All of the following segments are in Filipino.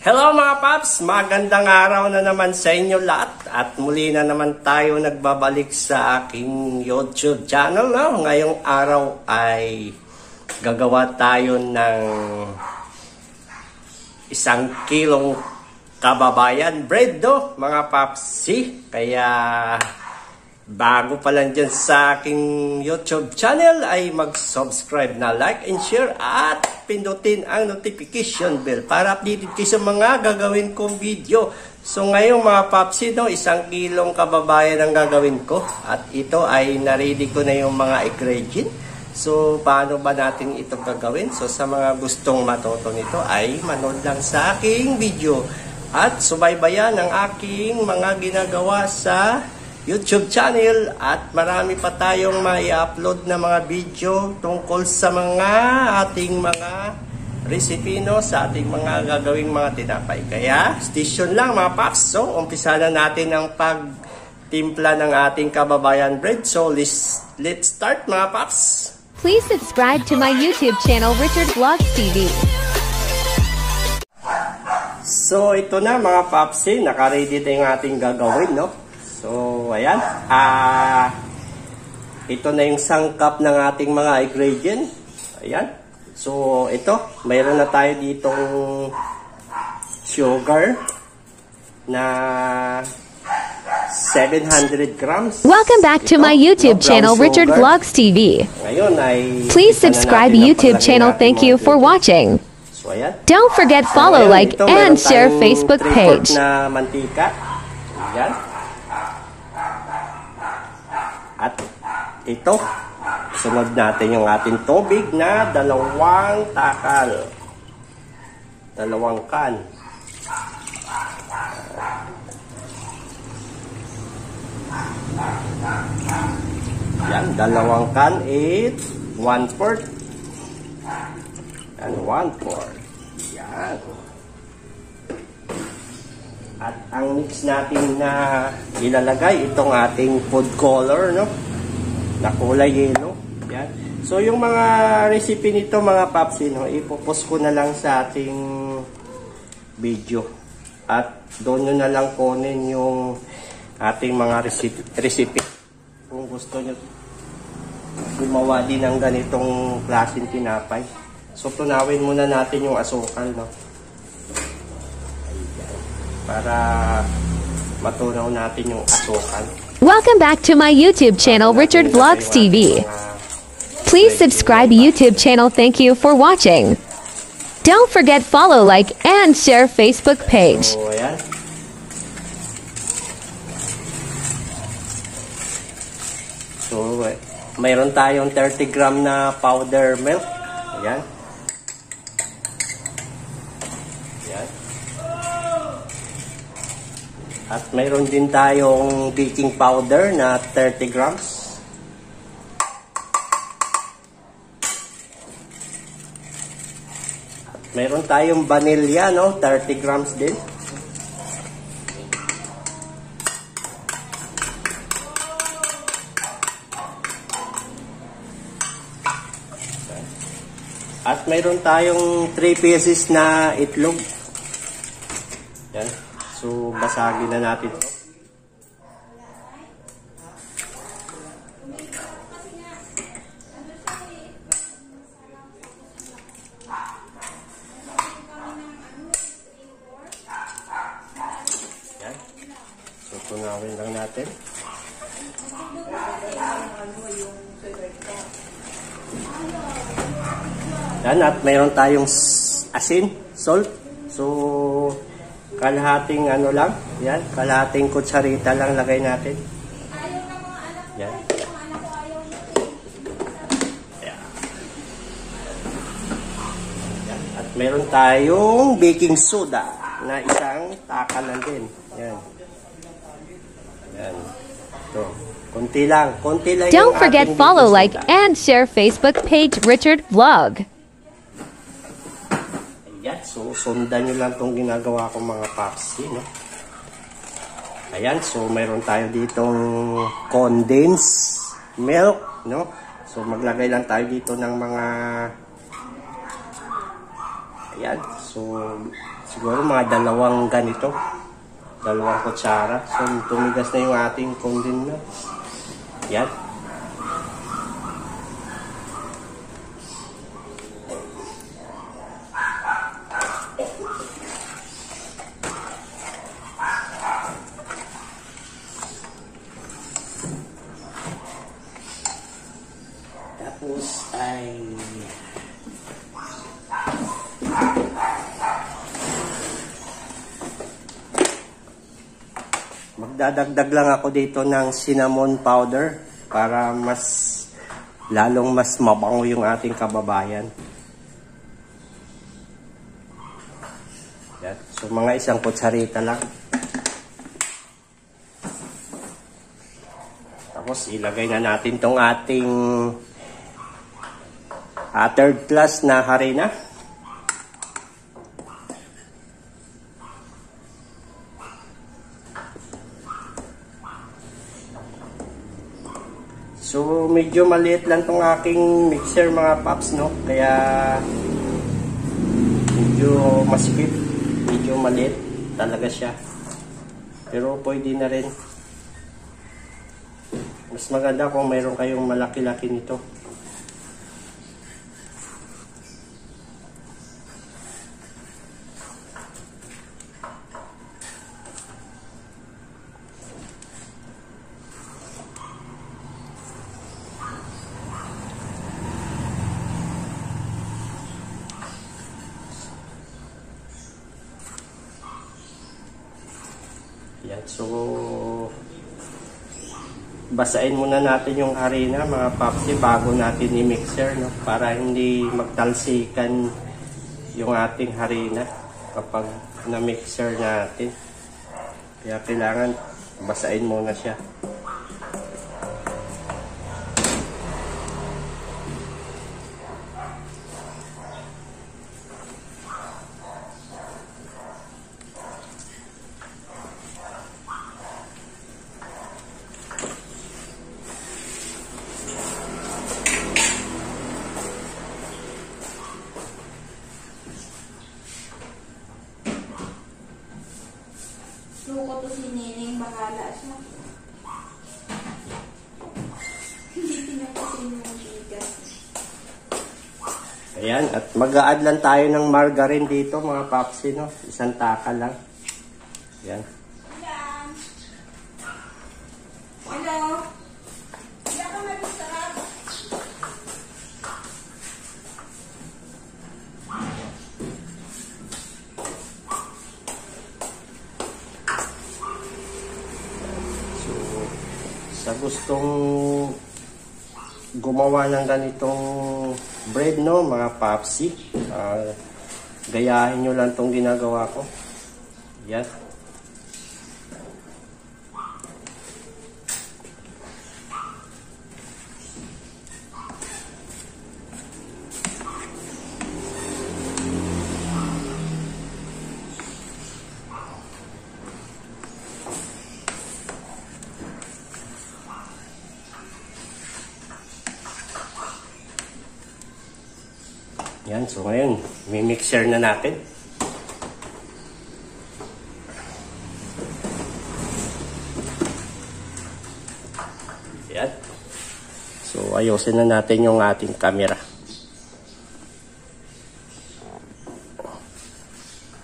Hello mga Paps! Magandang araw na naman sa inyo lahat at muli na naman tayo nagbabalik sa aking YouTube channel. No? Ngayong araw ay gagawa tayo ng 1 kilong kababayan bread, no? Mga Papsi. Kaya bago pa lang dyan sa aking YouTube channel ay mag-subscribe na, like and share at pindutin ang notification bell para updated kayo sa mga gagawin kong video. So ngayon mga Papsi, no, 1 kilong kababayan ang gagawin ko at ito ay na-ready ko na yung mga ingredient. So paano ba natin ito gagawin? So sa mga gustong matuto nito ay manood lang sa aking video at subaybayan ang aking mga ginagawa sa YouTube channel at marami pa tayong mai-upload na mga video tungkol sa mga ating mga recipe, no, sa ating mga gagawing mga tinapay. Kaya station lang mga Paps. So umpisa na natin ang pagtimpla ng ating kababayan bread. So let's start mga Paps. Please subscribe to my YouTube channel Richard Vlogs TV. So ito na mga Paps, naka-ready na yung ating gagawin, no? So, ayan. Ito na yung sangkap ng ating mga ingredient. Ayan. So, ito. Mayroon na tayo ditong sugar na 700 grams. Welcome back to my YouTube channel Richard Vlogs TV. Ngayon ay please subscribe YouTube channel. Thank you for watching. So, ayan. Don't forget follow, like, and share Facebook page. Na mantika. Ayan. At ito, sunod natin yung ating tubig na 2 takal. 2 can. Yan, 2 can is 1/4. And 1/4. Yan. At ang mix natin na ilalagay, itong ating food color, no? Na kulay yellow. Yan. So, yung mga recipe nito, mga Paps, no? Ipopost ko na lang sa ating video. At doon nyo na lang kunin yung ating mga recipe. Kung gusto nyo gumawa din ng ganitong klaseng tinapay. So, tunawin muna natin yung asukal, no? Para matunaw natin yung asukal. Welcome back to my YouTube channel Richard Vlogs TV. Please subscribe YouTube channel. Thank you for watching. Don't forget follow, like, and share Facebook page. So, ayan. So, mayroon tayong 30 gram na powder milk. Ayan. At mayroon din tayong baking powder na 30 grams. At mayroon tayong vanilla, no? 30 grams din. At mayroon tayong 3 pieces na itlog. Yan. So, basagin na natin ito. Yan. So, tunawin lang natin. Yan. At mayroon tayong asin, salt. So, kalahating ano lang, yan, kalahating kutsarita lang lagay natin. Yan. Yan. Yan. At meron tayong baking soda na 1 takalan din. Yan. Yan. Ito. Konti lang Don't forget follow, like, and share Facebook page Richard Vlog. Ayan, so sundan nyo lang itong ginagawa kong mga Paps, no? Ayan, so mayroon tayo ditong condensed milk, no? So maglagay lang tayo dito ng mga, ayan, So, siguro mga dalawang ganito. Dalawang kutsara. So, tumigas na yung ating condensed milk. Yan. Tapos ay magdadagdag lang ako dito ng cinnamon powder para lalong mas mabango yung ating kababayan. Yan. So mga isang kutsarita lang. Tapos ilagay na natin tong ating third class na harina. So, medyo maliit lang tong aking mixer mga paps, no? Kaya, medyo masikip. Medyo maliit talaga siya. Pero pwede na rin. Mas maganda kung mayroon kayong malaki-laki nito. Yan. So, basain muna natin yung harina mga papsi bago natin i-mixer, no? Para hindi magtalsikan yung ating harina kapag na-mixer natin. Kaya kailangan basain muna siya. Luko to si Nining, bahala siya. Hindi pinapasin yung bigas. Ayan, at mag-a-add lang tayo ng margarine dito mga papsi, no? Isang taka lang. Ayan. Hello? Hindi ako mag-sarap. Sa gustong gumawa ng ganitong bread, no, mga papsi, gayahin nyo lang tong ginagawa ko. Yan. Yan, so ngayon, may mixer na natin. Yan. So, ayusin na natin yung ating camera.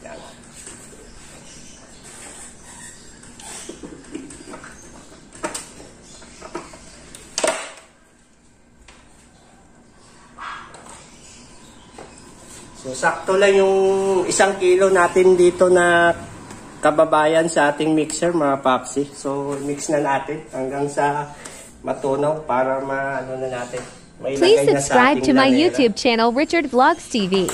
Yan. So, sakto lang yung 1 kilo natin dito na kababayan sa ating mixer, mga papsi. So, mix na natin hanggang sa matunaw para ma-ano na natin. Please subscribe to my YouTube channel, Richard Vlogs TV.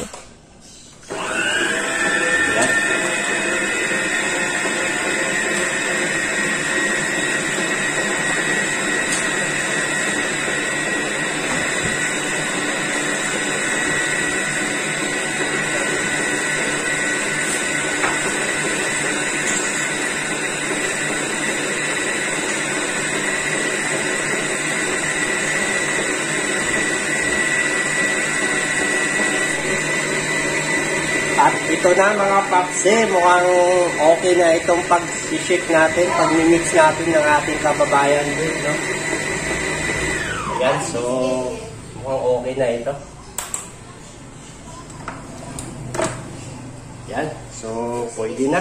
ito na mga papsi, mukhang okay na itong pag-shake natin, pag-mix natin ng ating kababayan din, no? Ayan, so mukhang okay na ito. Ayan, so pwede na.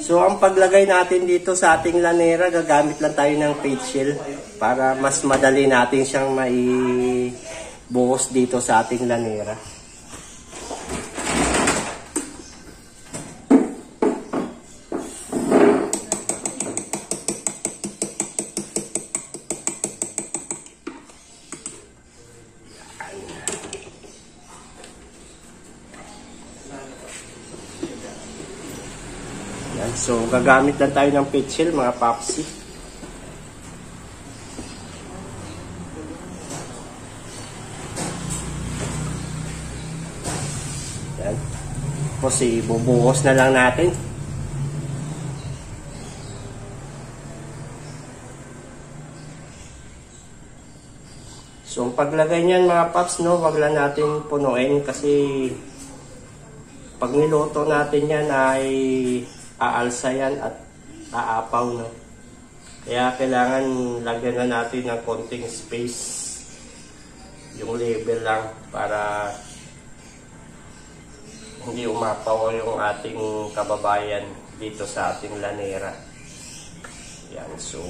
So ang paglagay natin dito sa ating lanera, gagamit lang tayo ng facial para mas madali natin siyang maibuhos dito sa ating lanera. Yan. So, gagamit lang tayo ng facial, mga papsi. Yan. Kasi bubuhos na lang natin. So, ang paglagay niyan mga paps, no, wag lang natin punuin kasi pag niluto natin yan ay aalsa yan at aapaw, no? Kaya kailangan lagyan na natin ng konting space, yung level lang para hindi umapaw yung ating kababayan dito sa ating lanera. Yan, so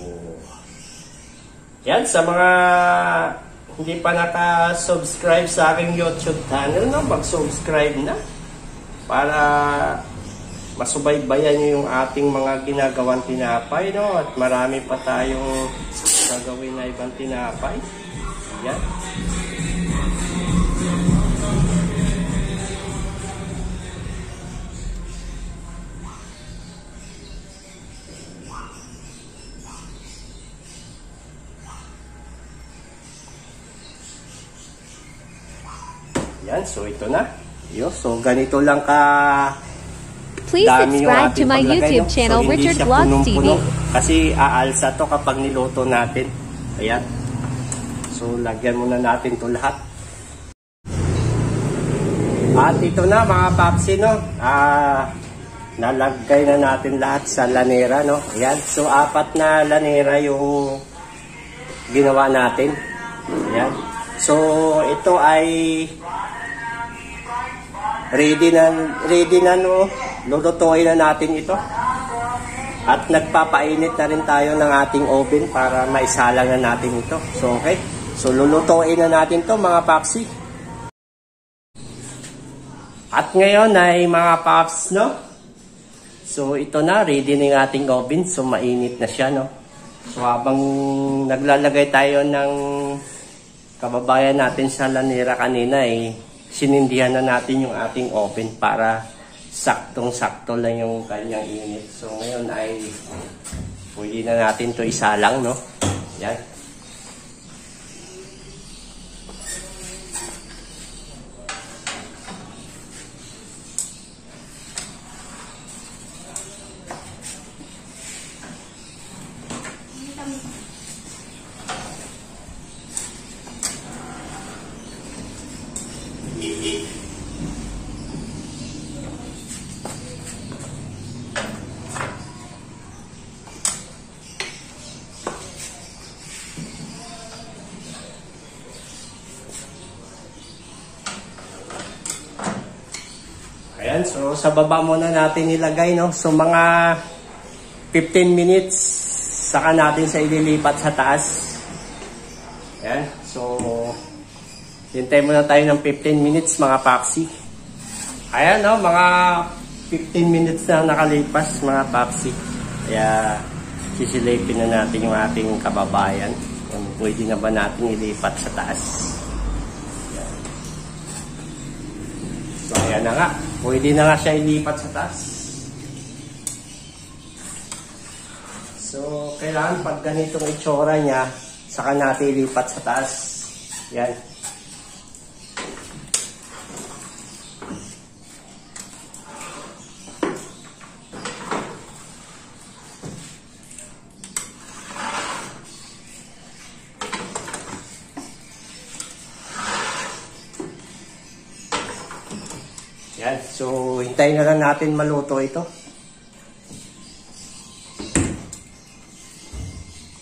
yan, sa mga hindi pa naka-subscribe sa aking YouTube channel, no, mag-subscribe na para masubaybayan nyo yung ating mga ginagawang tinapay, no? At marami pa tayong gagawin na ibang tinapay. Yan. Yan, so ito na. Yo, so ganito lang ka Please subscribe to my YouTube channel, so, Richard Vlogs TV. Kasi aalsa to kapag niluto natin. Ayan. So, lagyan muna natin to lahat. At ito na mga papsi, no? Nalagay na natin lahat sa lanera, no? Ayan. So, 4 na lanera yung ginawa natin. Ayan. So, ito ay ready na, no? Lulutuin na natin ito. At nagpapainit na rin tayo ng ating oven para maisalang na natin ito. So, okay. So, lulutuin na natin to mga papsi. At ngayon ay mga paps, no? So, ito na. Ready na yung ating oven. So, mainit na siya, no? So, habang naglalagay tayo ng kababayan natin sa lanera kanina, sinindihan na natin yung ating oven para saktong-sakto lang yung kanyang init. So, ngayon ay pwede na natin to isalang, no? Yan. Ayan, so sa baba muna natin nilagay, no? So mga 15 minutes saka natin sa ililipat sa taas. Ayan, so hintay muna tayo ng 15 minutes mga papsi. Ayan, no? Mga 15 minutes na nakalipas mga papsi. Kaya sisilipin na natin yung ating kababayan. Kung pwede na ba natin ilipat sa taas. Ayan. So ayan na nga. Pwede na nga siya ilipat sa taas. So, kailangan pag ganitong itsura niya, saka natin ilipat sa taas. Yan. Yan. So, hintayin na lang natin maluto ito.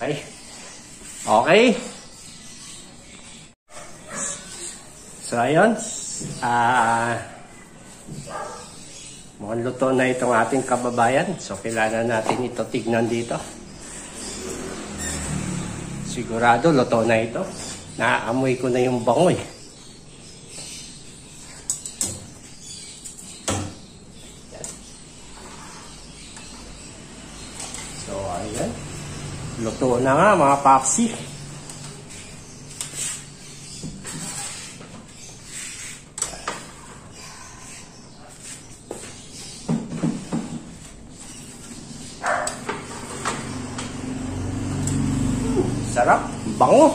Okay. Okay. So, ayun. Mukhang luto na itong ating kababayan. So, kailangan natin ito tignan dito. Sigurado, luto na ito. Naaamoy ko na yung bangoy. So, ayan. Luto na nga, mga papsi. Sarap, bango.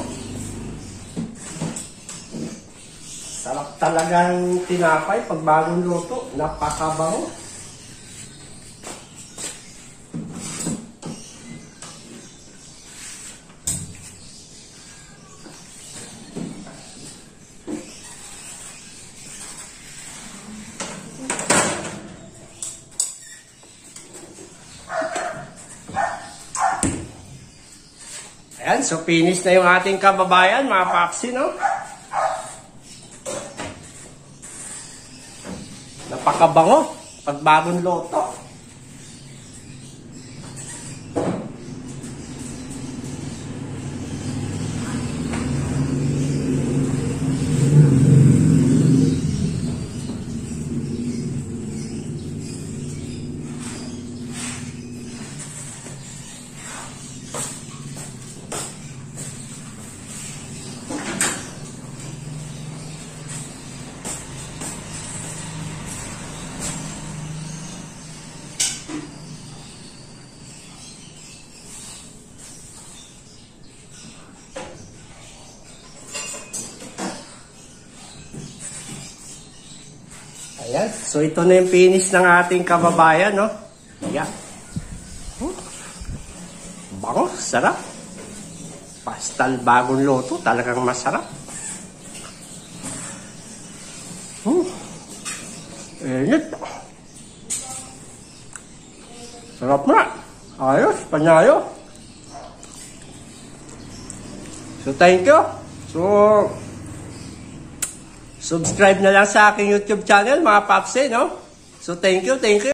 Sarap talagang tinapay pag bagong luto. Napakabango. Ayan, so finish na yung ating kababayan, mga papsi, no? Napakabango pag bagong luto. Ayan. So, ito na yung finish ng ating kababayan, no? Ayan. Bango, sarap. Pastal bagong luto, talagang masarap. Init. Sarap na. Ayos, panyayo. So, thank you. So, subscribe na lang sa aking YouTube channel, mga papsi, no? So, thank you, thank you.